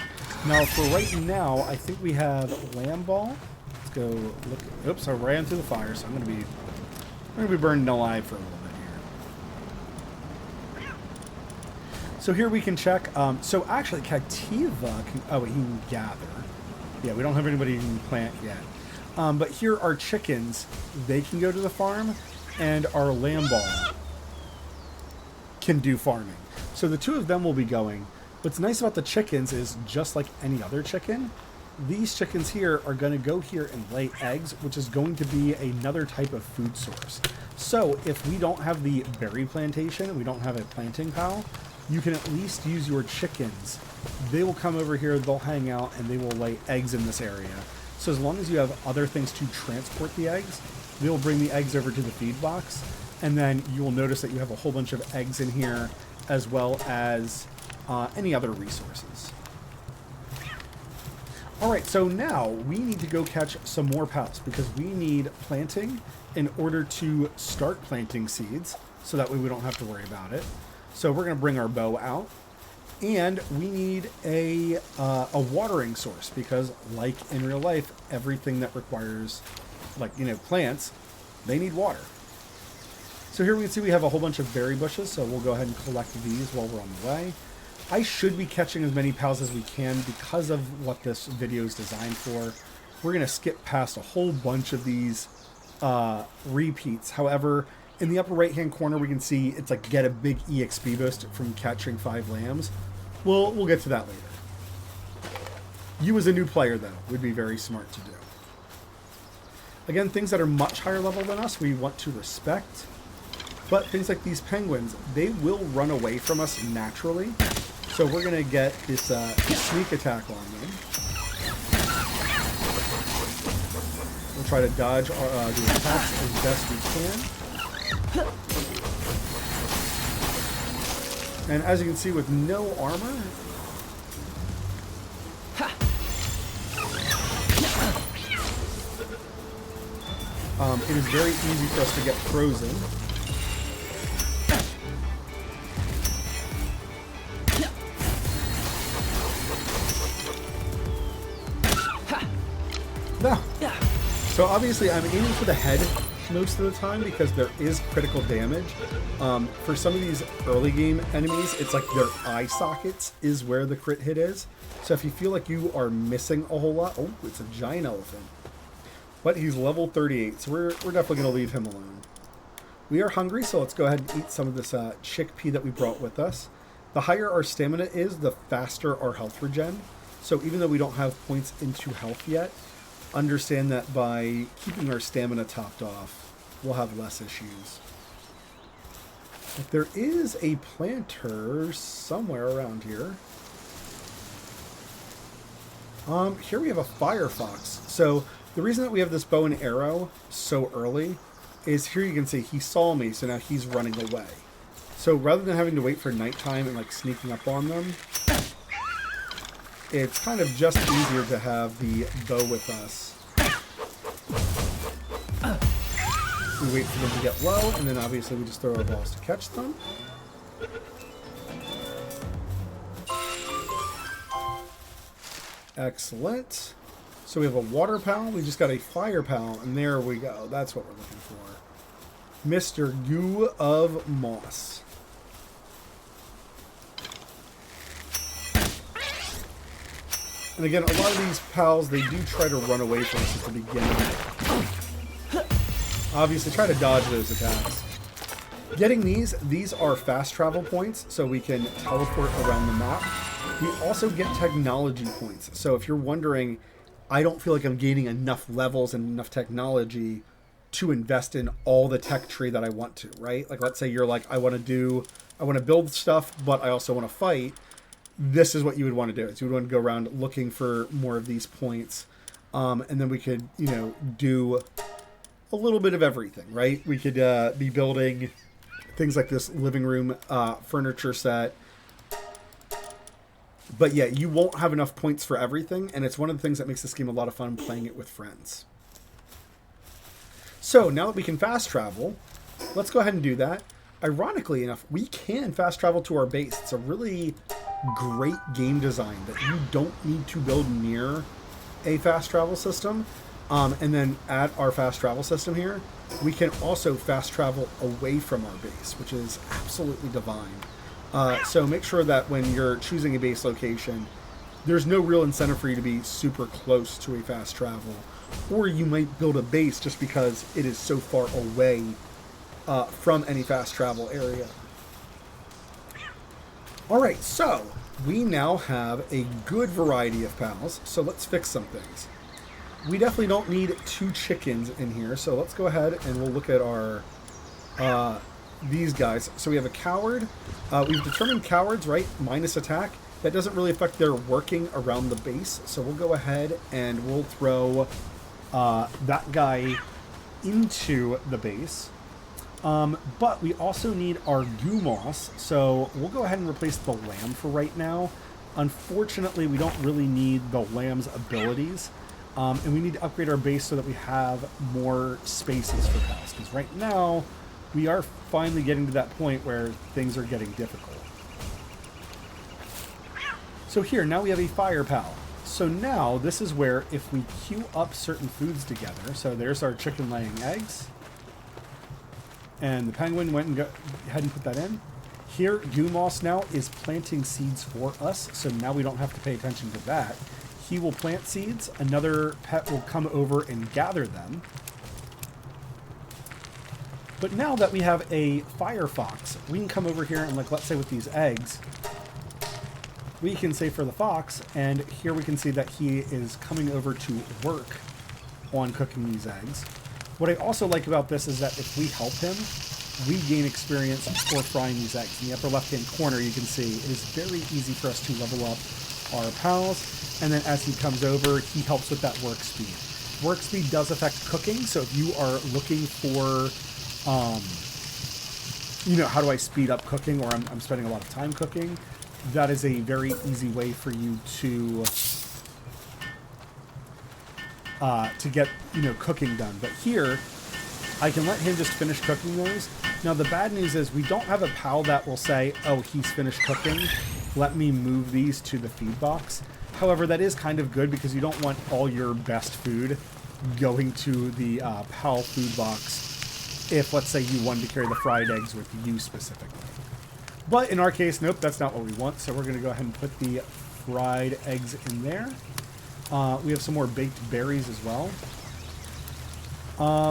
Speaker 1: Now, for right now, I think we have lamb ball. Let's go look. Oops, I ran through the fire, so I'm going to be burned alive for a little bit here. So here we can check. So actually, Cactiva can. He can gather. Yeah, we don't have anybody who can plant yet. But here are chickens. They can go to the farm, and our lamb ball can do farming. So the two of them will be going. What's nice about the chickens is, just like any other chicken, these chickens here are going to go here and lay eggs, which is going to be another type of food source. So if we don't have the berry plantation, we don't have a planting pal, you can at least use your chickens. They will come over here, they'll hang out, and they will lay eggs in this area. So as long as you have other things to transport the eggs, they'll bring the eggs over to the feed box, and then you will notice that you have a whole bunch of eggs in here, as well as any other resources. Alright, so now we need to go catch some more pals, because we need planting in order to start planting seeds, so that way we don't have to worry about it. So we're going to bring our bow out, and we need a watering source, because like in real life, everything that requires, plants, they need water. So here we can see we have a whole bunch of berry bushes, so we'll go ahead and collect these while we're on the way. I should be catching as many pals as we can because of what this video is designed for. We're going to skip past a whole bunch of these repeats. However, in the upper right-hand corner, we can see it's like get a big EXP boost from catching 5 lambs. We'll get to that later. You as a new player, though, would be very smart to do. Again, things that are much higher level than us, we want to respect. But things like these penguins, they will run away from us naturally. So we're going to get this sneak attack on them. We'll try to dodge the attacks as best we can. And as you can see, with no armor, it is very easy for us to get frozen. No. So obviously I'm aiming for the head most of the time because there is critical damage. For some of these early game enemies, it's like their eye sockets is where the crit hit is. So if you feel like you are missing a whole lot... Oh, it's a giant elephant. But he's level 38, so we're definitely going to leave him alone. We are hungry, so let's go ahead and eat some of this chickpea that we brought with us. The higher our stamina is, the faster our health regen. So even though we don't have points into health yet, understand that by keeping our stamina topped off, we'll have less issues. But there is a planter somewhere around here. Here we have a firefox. So the reason that we have this bow and arrow so early is here you can see he saw me, so now he's running away. So rather than having to wait for nighttime and like sneaking up on them, it's kind of just easier to have the bow with us. We wait for them to get low, and then obviously we just throw our balls to catch them. Excellent. So we have a water pal, we just got a fire pal, and there we go. That's what we're looking for. Mr. Goo of Moss. And again, a lot of these pals, they do try to run away from us at the beginning. Obviously, try to dodge those attacks. Getting these are fast travel points, so we can teleport around the map. We also get technology points. So if you're wondering, I don't feel like I'm gaining enough levels and enough technology to invest in all the tech tree that I want to, right? Like, let's say you're like, I want to build stuff, but I also want to fight. This is what you would want to do. Is you would want to go around looking for more of these points. And then we could, do a little bit of everything, right? We could be building things like this living room furniture set. But yeah, you won't have enough points for everything, and it's one of the things that makes this game a lot of fun playing it with friends. So now that we can fast travel, let's go ahead and do that. Ironically enough, we can fast travel to our base. It's a really great game design that you don't need to build near a fast travel system. And then at our fast travel system here, we can also fast travel away from our base, which is absolutely divine. So make sure that when you're choosing a base location, there's no real incentive for you to be super close to a fast travel. Or you might build a base just because it is so far away from any fast travel area. Alright, so we now have a good variety of pals, so let's fix some things. We definitely don't need 2 chickens in here, so let's go ahead and we'll look at our these guys. So we have a coward. We've determined cowards, right? Minus attack. That doesn't really affect their working around the base, so we'll go ahead and we'll throw that guy into the base. But we also need our goo moss, so we'll go ahead and replace the lamb for right now. Unfortunately, we don't really need the lamb's abilities. And we need to upgrade our base so that we have more spaces for pals. Because right now, we are finally getting to that point where things are getting difficult. So here, now we have a fire pal. So now, this is where if we queue up certain foods together, so there's our chicken laying eggs. And the penguin went and go ahead and put that in. Here, Goo Moss now is planting seeds for us, so now we don't have to pay attention to that. He will plant seeds, another pet will come over and gather them. But now that we have a fire fox, we can come over here and, like, let's say with these eggs, we can say for the fox, and here we can see that he is coming over to work on cooking these eggs. What I also like about this is that if we help him, we gain experience for frying these eggs. In the upper left-hand corner, you can see it is very easy for us to level up our pals. And then as he comes over, he helps with that work speed. Work speed does affect cooking, so if you are looking for, how do I speed up cooking, or I'm spending a lot of time cooking, that is a very easy way for you to get, cooking done. But here, I can let him just finish cooking those. Now, the bad news is we don't have a pal that will say, oh, he's finished cooking. Let me move these to the feed box. However, that is kind of good because you don't want all your best food going to the PAL food box if, let's say, you wanted to carry the fried eggs with you specifically. But in our case, nope, that's not what we want. So we're going to go ahead and put the fried eggs in there. We have some more baked berries as well.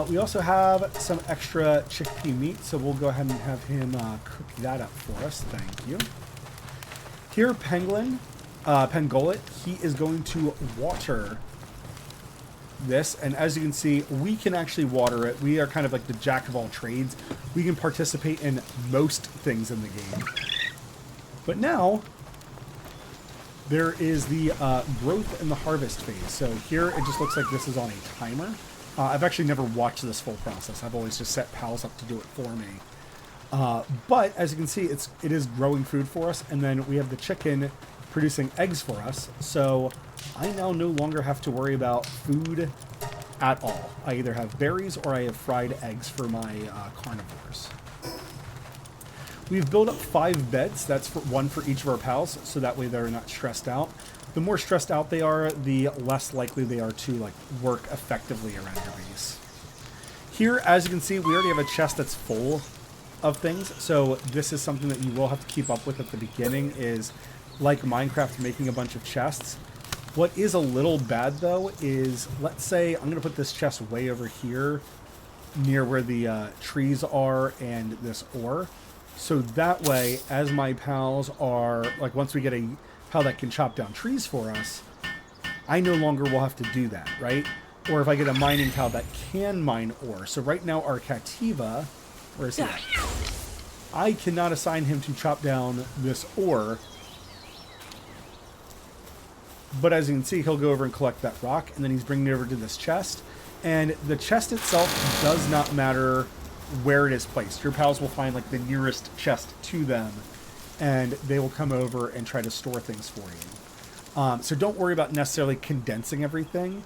Speaker 1: We also have some extra chickpea meat, so we'll go ahead and have him cook that up for us. Thank you. Here, Pengolet, he is going to water this, and as you can see, we can actually water it. We are kind of like the jack of all trades. We can participate in most things in the game. But now, there is the growth and the harvest phase. So here, it just looks like this is on a timer. I've actually never watched this full process. I've always just set pals up to do it for me. But as you can see, it is growing food for us, and then we have the chicken producing eggs for us. So I now no longer have to worry about food at all. I either have berries or I have fried eggs for my carnivores. We've built up 5 beds. That's one for each of our pals, so that way they're not stressed out. The more stressed out they are, the less likely they are to work effectively around your base. Here, as you can see, we already have a chest that's full of things. So this is something that you will have to keep up with at the beginning, is like Minecraft, making a bunch of chests. What is a little bad, though, is, let's say I'm going to put this chest way over here near where the trees are and this ore. So that way, as my pals are, like, once we get a pal that can chop down trees for us, I no longer will have to do that, right? Or if I get a mining pal that can mine ore. So right now, our Cativa, where is he at? I cannot assign him to chop down this ore. But as you can see, he'll go over and collect that rock, and then he's bringing it over to this chest. And the chest itself does not matter where it is placed. Your pals will find like the nearest chest to them, and they will come over and try to store things for you. So don't worry about necessarily condensing everything,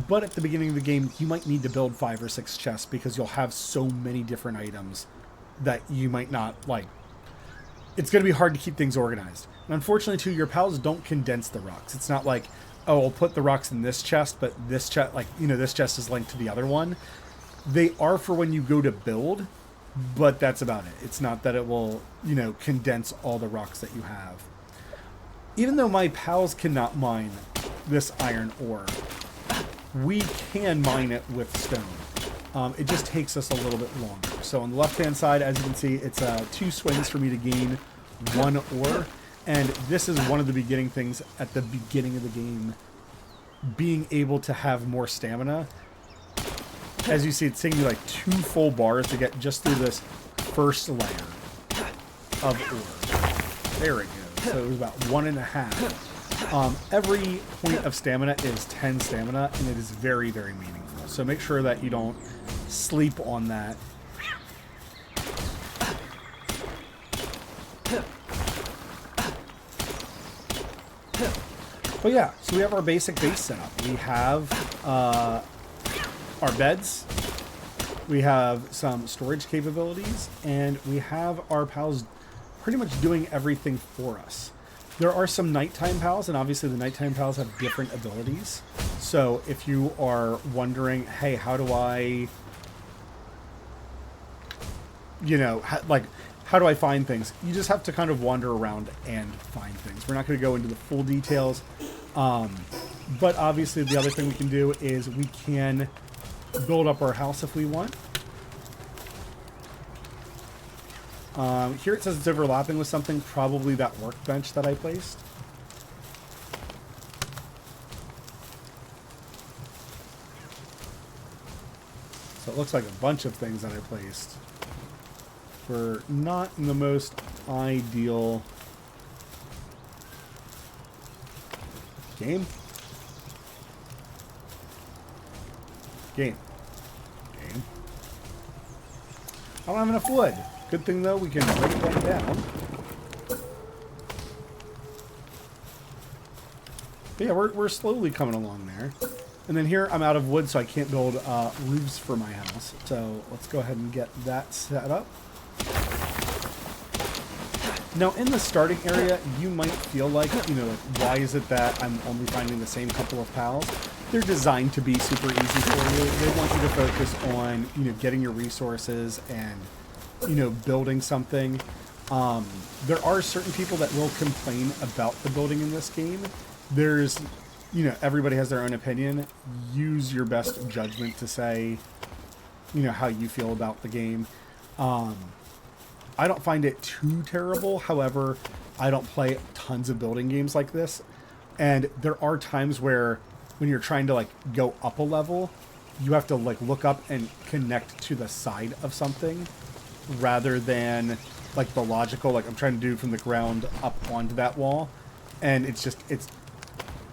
Speaker 1: but at the beginning of the game, you might need to build 5 or 6 chests because you'll have so many different items that you might not like. It's going to be hard to keep things organized. And unfortunately, too, your pals don't condense the rocks. It's not like, oh, I'll put the rocks in this chest, but this chest, like, you know, this chest is linked to the other one. They are for when you go to build, but that's about it. It's not that it will, you know, condense all the rocks that you have. Even though my pals cannot mine this iron ore, we can mine it with stone. It just takes us a little bit longer. So on the left-hand side, as you can see, it's 2 swings for me to gain 1 ore. And this is one of the beginning things at the beginning of the game, being able to have more stamina. As you see, it's taking me like 2 full bars to get just through this first layer of ore. There it goes. So it was about 1.5. Every point of stamina is 10 stamina, and it is very, very meaningful. So make sure that you don't sleep on that. But yeah, so we have our basic base set up. We have our beds, we have some storage capabilities, and we have our pals pretty much doing everything for us. There are some nighttime pals, and obviously the nighttime pals have different abilities. So if you are wondering, hey, how do I, you know, how do I find things? You just have to kind of wander around and find things. We're not going to go into the full details. But obviously the other thing we can do is we can build up our house if we want. Here it says it's overlapping with something, probably that workbench that I placed. So it looks like a bunch of things that I placed were not in the most ideal game. I don't have enough wood. Good thing though, we can break that down. But yeah, we're slowly coming along there. And then here I'm out of wood, so I can't build roofs for my house. So let's go ahead and get that set up. Now, in the starting area, you might feel like, you know, like, why is it that I'm only finding the same couple of pals? They're designed to be super easy for you. They want you to focus on, you know, getting your resources and, you know, building something. There are certain people that will complain about the building in this game. There's, you know, everybody has their own opinion. Use your best judgment to say, you know, how you feel about the game. I don't find it too terrible. However, I don't play tons of building games like this. And there are times where when you're trying to like go up a level, you have to like look up and connect to the side of something rather than like the logical, like I'm trying to do from the ground up onto that wall. And it's just,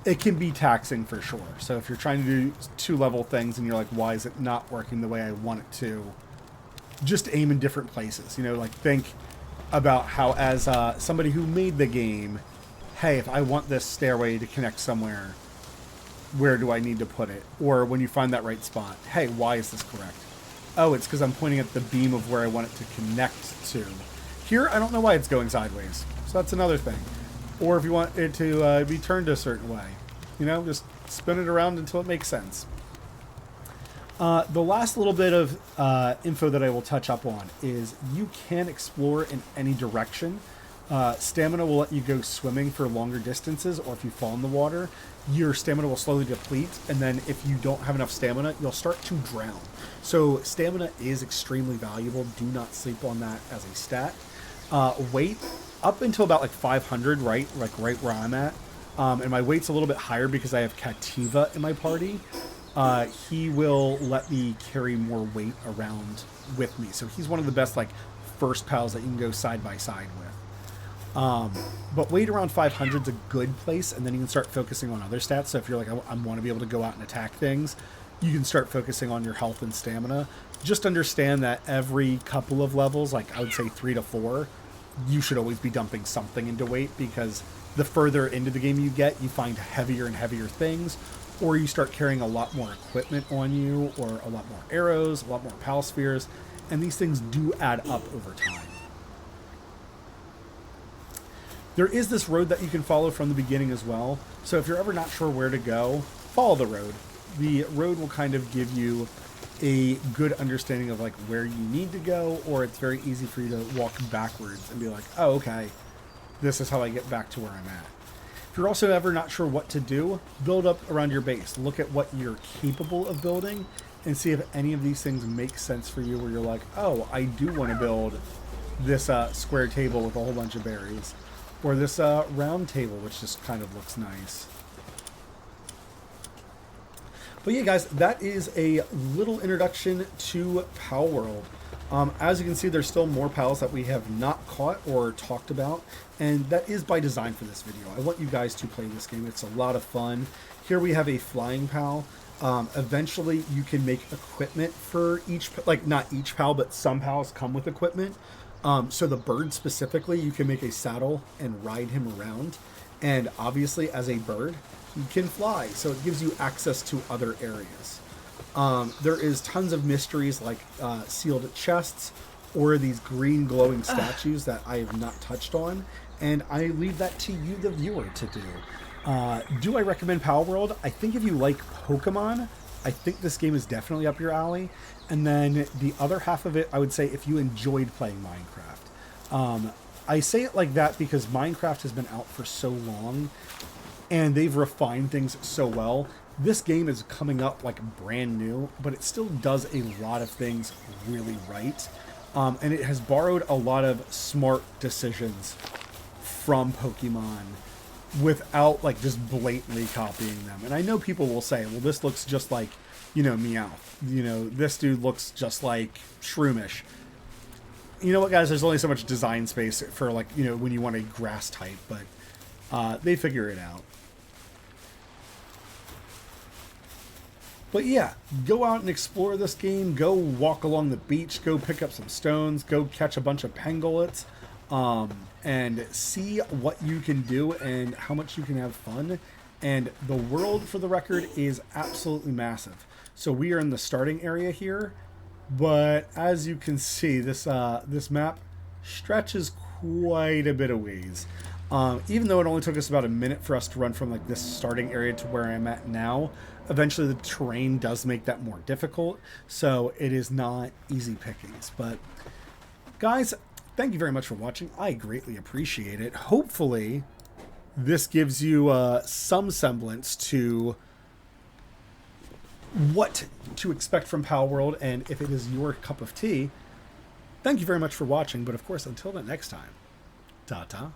Speaker 1: it can be taxing for sure. So if you're trying to do 2-level things and you're like, why is it not working the way I want it to? Just aim in different places, you know, like think about how as somebody who made the game, hey, if I want this stairway to connect somewhere, where do I need to put it? Or when you find that right spot, hey, why is this correct? Oh, it's because I'm pointing at the beam of where I want it to connect to. Here, I don't know why it's going sideways. So that's another thing. Or if you want it to be turned a certain way, you know, just spin it around until it makes sense. The last little bit of info that I will touch up on is you can explore in any direction. Stamina will let you go swimming for longer distances, or if you fall in the water, your stamina will slowly deplete, and then if you don't have enough stamina, you'll start to drown. So stamina is extremely valuable. Do not sleep on that as a stat. Weight, up until about like 500, right? Like right where I'm at. And my weight's a little bit higher because I have Cativa in my party. He will let me carry more weight around with me. So he's one of the best like first pals that you can go side by side with. But weight around 500 is a good place, and then you can start focusing on other stats. So if you're like, I want to be able to go out and attack things, you can start focusing on your health and stamina. Just understand that every couple of levels, like I would say 3 to 4, you should always be dumping something into weight, because the further into the game you get, you find heavier and heavier things, or you start carrying a lot more equipment on you, or a lot more arrows, a lot more pal spheres, and these things do add up over time. There is this road that you can follow from the beginning as well. So if you're ever not sure where to go, follow the road. The road will kind of give you a good understanding of like where you need to go, or it's very easy for you to walk backwards and be like, oh, okay, this is how I get back to where I'm at. If you're also ever not sure what to do, build up around your base. Look at what you're capable of building and see if any of these things make sense for you, where you're like, oh, I do want to build this square table with a whole bunch of berries. Or this round table, which just kind of looks nice. But yeah, guys, that is a little introduction to Palworld. As you can see, there's still more pals that we have not caught or talked about, and that is by design for this video. I want you guys to play this game. It's a lot of fun. Here we have a flying pal. Eventually, you can make equipment for each, like not each pal, but some pals come with equipment. So the bird specifically, you can make a saddle and ride him around. And obviously, as a bird, he can fly, so it gives you access to other areas. There is tons of mysteries like sealed chests or these green glowing statues that I have not touched on, and I leave that to you, the viewer, to do. Do I recommend Palworld? I think if you like Pokemon, I think this game is definitely up your alley. And then the other half of it, I would say if you enjoyed playing Minecraft. I say it like that because Minecraft has been out for so long and they've refined things so well. This game is coming up like brand new, but it still does a lot of things really right. And it has borrowed a lot of smart decisions from Pokemon without like just blatantly copying them. And I know people will say, well, this looks just like, you know, Meowth. You know, this dude looks just like Shroomish. You know what, guys? There's only so much design space for, like, you know, when you want a grass type, but they figure it out. But yeah, go out and explore this game. Go walk along the beach. Go pick up some stones. Go catch a bunch of pangolins. And see what you can do and how much you can have fun. And the world, for the record, is absolutely massive. So we are in the starting area here, but as you can see, this map stretches quite a bit of ways. Even though it only took us about a minute for us to run from like this starting area to where I'm at now, eventually the terrain does make that more difficult. So it is not easy pickings. But guys, thank you very much for watching. I greatly appreciate it. Hopefully this gives you some semblance to what to expect from Palworld, and if it is your cup of tea. Thank you very much for watching, but of course, until the next time, ta-ta.